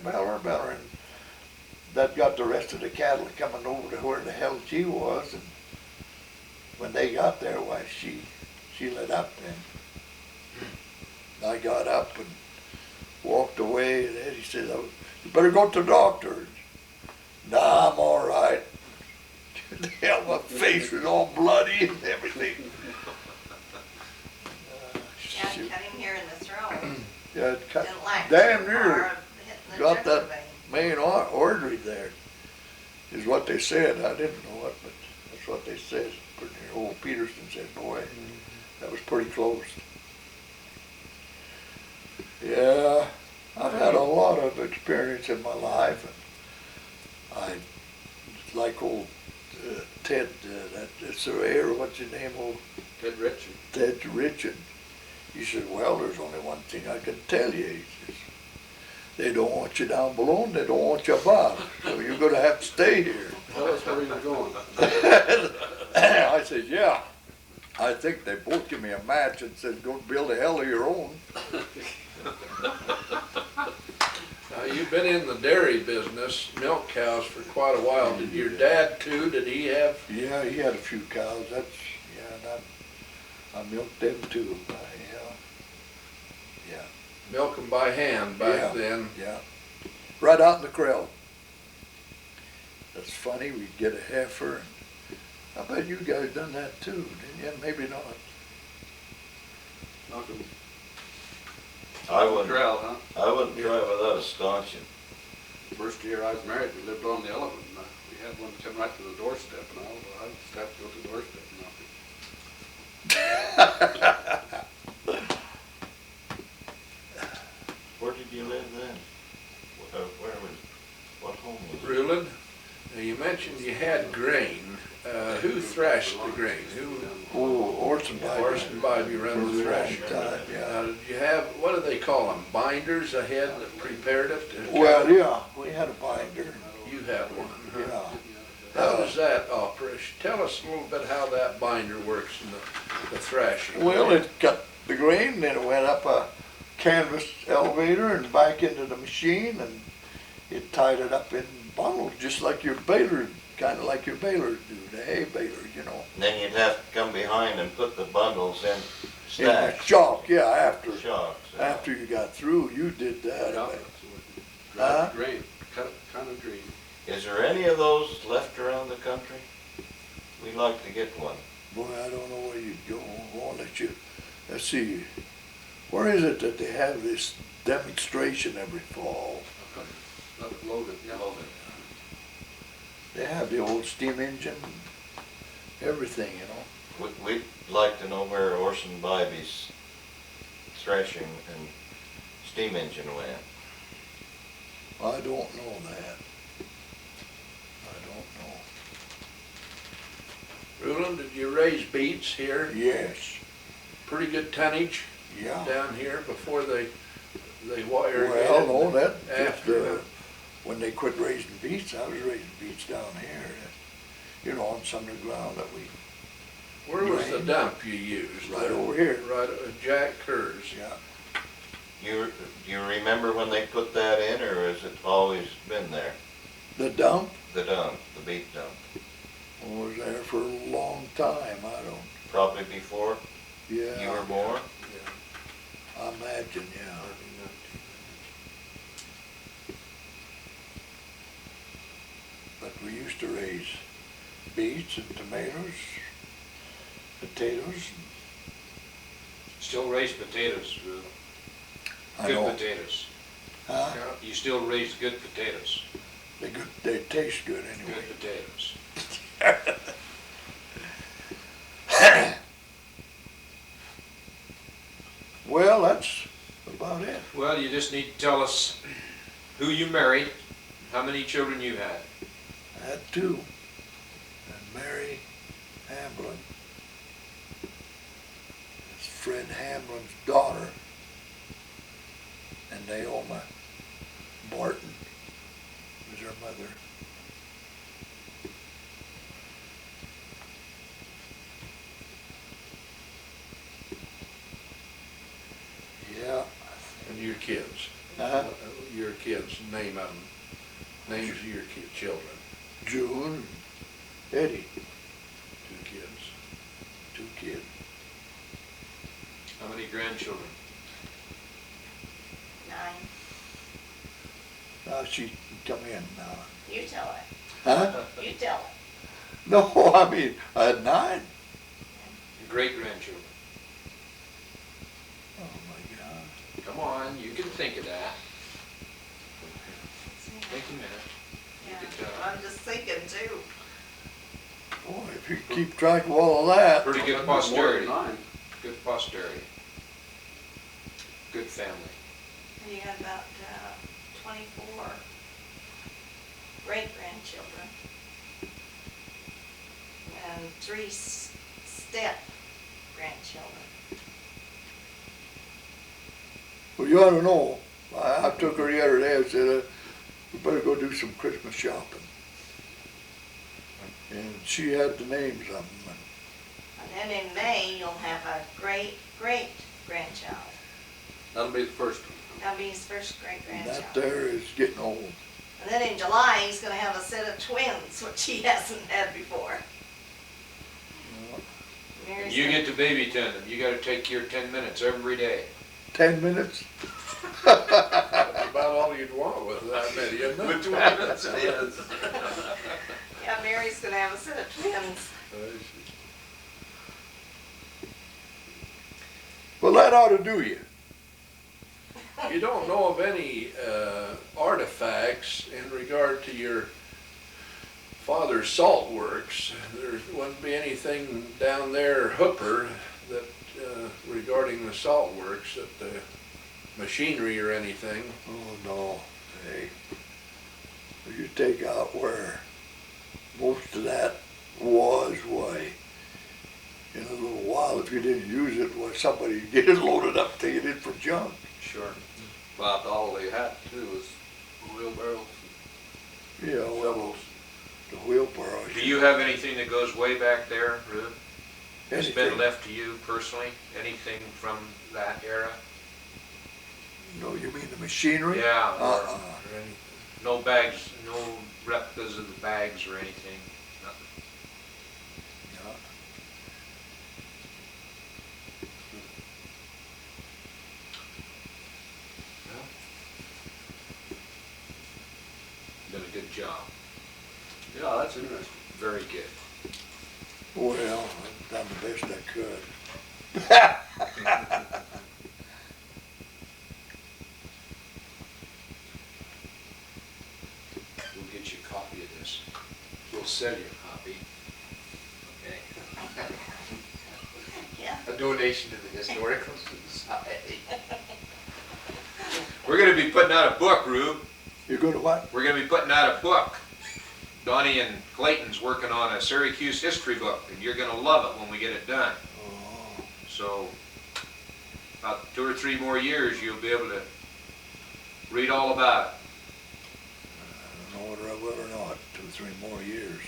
that got the rest of the cattle coming over to where the hell she was. And when they got there, why, she let up then. I got up and walked away and Eddie said, "Oh, you better go to the doctor." Nah, I'm all right. Hell, my face was all bloody and everything. Yeah, cut him here in the throat. Yeah, it cut Didn't like damn too near far of hitting the got that jugular vein. main artery there, is what they said. I didn't know it, but that's what they said. Old Peterson said, boy, that was pretty close. Yeah, I've had a lot of experience in my life, and I like old Ted, that surveyor, what's his name, old Ted Richard. Ted Richard. He said, well, there's only one thing I can tell you. He says, they don't want you down below and they don't want you above, so you're going to have to stay here. Tell us where you're going. I said, yeah. I think they both give me a match and said, go build a hell of your own. Now, you've been in the dairy business, milk cows, for quite a while. Did your dad too, did he have? Yeah, he had a few cows. I milked them too. Yeah. Milk them by hand back Yeah. then? Yeah. Right out in the crowd. That's funny, we'd get a heifer. I bet you guys done that too, didn't you? Maybe not. Malcolm I wouldn't, Corral, huh? I wouldn't try without a stanchion. First year I was married, we lived on the elephant. And we had one come right to the doorstep, and I just have to go to the doorstep and knock it. Where did you live then? What home was it? Rulon, now you mentioned you had grain. Who threshed the grain? Oh, Orson Bybee. Orson Bybee ran the thresher. Time, yeah. Did you have, what do they call them, binders ahead that prepared it? Well, yeah, we had a binder. You had one, huh? Yeah. How does that operate? Tell us a little bit how that binder works in the thrashing. Well, it cut the grain, then it went up a canvas elevator and back into the machine, and it tied it up in bundles, just like your baler, kind of like your balers do, the hay balers, you know. And then you'd have to come behind and put the bundles in In the stacks. shock, yeah, Shocks. after you got through, you did that. Yeah, Huh? dried grain, cut it kind of green. Is there any of those left around the country? We'd like to get one. Boy, I don't know where you'd go. I'll let you, let's see, where is it that they have this demonstration every fall? Up at Logan, yeah. They have the old steam engine, everything, you know. We'd like to know where Orson Bybee's threshing and steam engine went. I don't know that. I don't know. Rulon, did you raise beets here? Yes. pretty good tonnage Yeah. down here before they wired it. Well, no, that, just, After, when they quit raising beets, I was raising beets down here, you know, on some of the ground that we, where was the drained. dump you used? Right over here. Right, Jack Kerr's. yeah. Do you remember when they put that in, or has it always been there? The dump The dump, the beet dump? was there for a long time, I don't, Probably before yeah. you were born? I imagine, yeah. But we used to raise beets and tomatoes, potatoes. Still raise potatoes, Rube. I Good know. potatoes. Huh? You still raise good potatoes. They taste good anyway. Good potatoes. Well, that's about it. Well, you just need to tell us who you married, how many children you had. I had two. And Mary Hamlin. It's Fred Hamlin's daughter. And Naoma Barton was her mother. Yeah. And your kids. Uh-huh. Your kids, name of them. Names of your children. June, Eddie, 2 kids. 2 kids. How many grandchildren? 9. Now she can come in now. You tell it. Huh? You tell it. No, I mean, I had 9. Great grandchildren. Oh my God. Come on, you can think of that. Take a minute. Yeah, You could, I'm just thinking too. Boy, if you keep track of all of that. Pretty good More than posterity. 9. Good posterity. Good family. And you got about 24 great-grandchildren. And 3 step-grandchildren. Well, you ought to know. I took her the other day and said, we better go do some Christmas shopping. And she had the names of them. And then in May, you'll have a great-great-grandchild. That'll be the first one. That'll be his first And great-grandchild. that there is getting old. And then in July, he's gonna have a set of twins, which he hasn't had before. Mary's You gonna- get to babytend them. You gotta take your 10 minutes every day. 10 minutes? That's about all you'd want with that many, isn't it? With 20 minutes it is. Yeah, Mary's gonna have a set of twins. Well, that ought to do you. You don't know of any artifacts in regard to your father's salt works. There wouldn't be anything down there, Hooper, that regarding the salt works, that the machinery or anything. Oh, no. Hey, you take out where most of that was, why, in a little while, if you didn't use it, why, somebody get it loaded up, take it in for junk. Sure. About all they had to do was wheelbarrows Yeah, and well, shovels. the wheelbarrow. Do you have anything that goes way back there, Rube? That's been Anything. left to you personally? Anything from that era? No, you mean the machinery? Yeah, or Uh-uh. Or anything. no bags, no replicas of the bags or anything? Nothing. No. Done a good job. Yeah, that's interesting. Very good. Well, I've done the best I could. We'll get you a copy of this. We'll sell you a copy. Okay. Yeah. A donation to the Historical Society. We're gonna be putting out a book, Rube. You're gonna what? We're gonna be putting out a book. Donnie and Clayton's working on a Syracuse history book, and you're gonna love it when we get it done. Oh, So about 2 or 3 more years, you'll be able to read all about it. I don't know whether I will or not, 2 or 3 more years.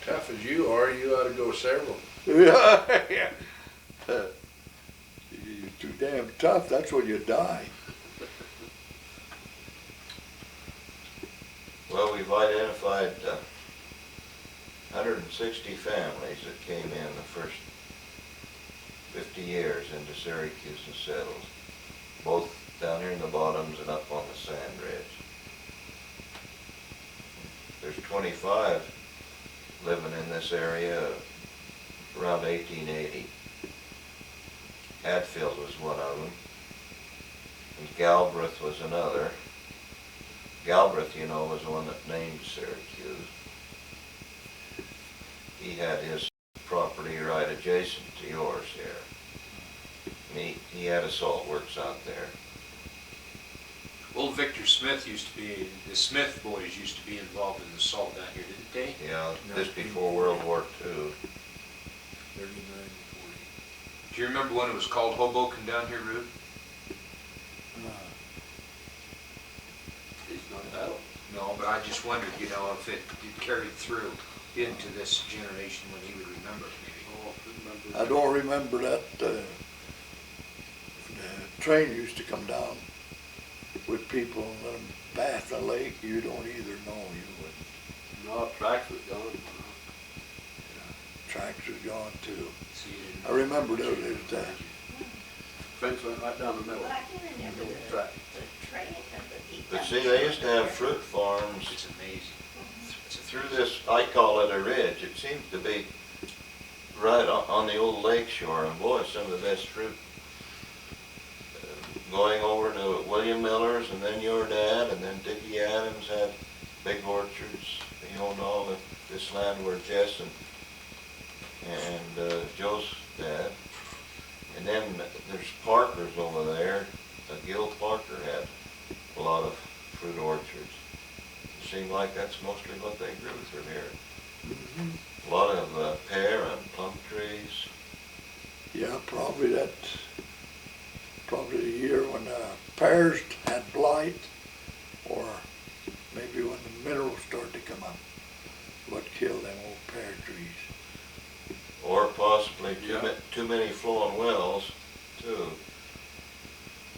Tough as you are, you ought to go several. Yeah. You're too damn tough, that's when you die. Well, we've identified 160 families that came in the first 50 years into Syracuse and settled, both down here in the bottoms and up on the sand ridge. There's 25 living in this area around 1880. Hadfield was one of them, and Galbraith was another. Galbraith, you know, was the one that named Syracuse. He had his property right adjacent to yours here. And he had a salt works out there. Old Victor Smith used to be, the Smith boys used to be involved in the salt down here, didn't they? Yeah, just before World War II. 39, 40. Do you remember when it was called Hoboken down here, Rube? He's not that old. No, but I just wondered, you know, if it carried through into this generation when he would remember it maybe. Oh, I remember. I don't remember that, the train used to come down with people and let them bath in the lake. You don't either know, you wouldn't. No, tracks was gone. Tracks was gone too. So you didn't- I remember those days. Fence went right down the middle. Well, I can remember Old the track. train of the people. But see, they used to have fruit farms It's amazing. through this, I call it a ridge. It seems to be right on the old lake shore, and boy, some of the best fruit. Going over to William Miller's, and then your dad, and then Dickie Adams had big orchards. He owned all of this land where Jess and Joe's dad. And then there's Parker's over there. Gil Parker had a lot of fruit orchards. It seemed like that's mostly what they grew through here. A lot of pear and plum trees. Yeah, probably the year when pears had blight, or maybe when the minerals started to come up, what killed them old pear trees. Or possibly Yeah. too many flowing wells, too.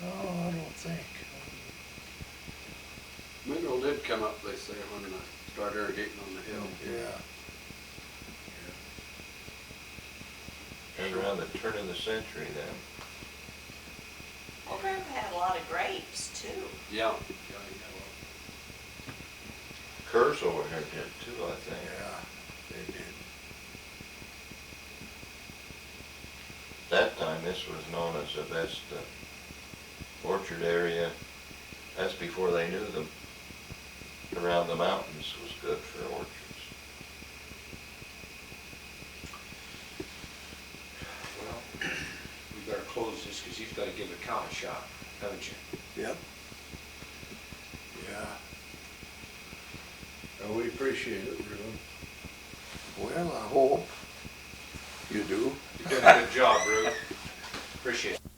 No, I don't think. Mineral did come up, they say, when I started irrigating on the hill. Yeah. And around the turn of the century then. My grandpa had a lot of grapes too. Yeah. Kerr's over here did too, I think. Yeah, they did. That time this was known as the best orchard area. That's before they knew them. Around the mountains was good for orchards. Well, we better close this because you've got to give the count a shot, haven't you? Yep. Yeah. And we appreciate it, Rulon. Well, I hope you do. You did a good job, Rube. Appreciate it.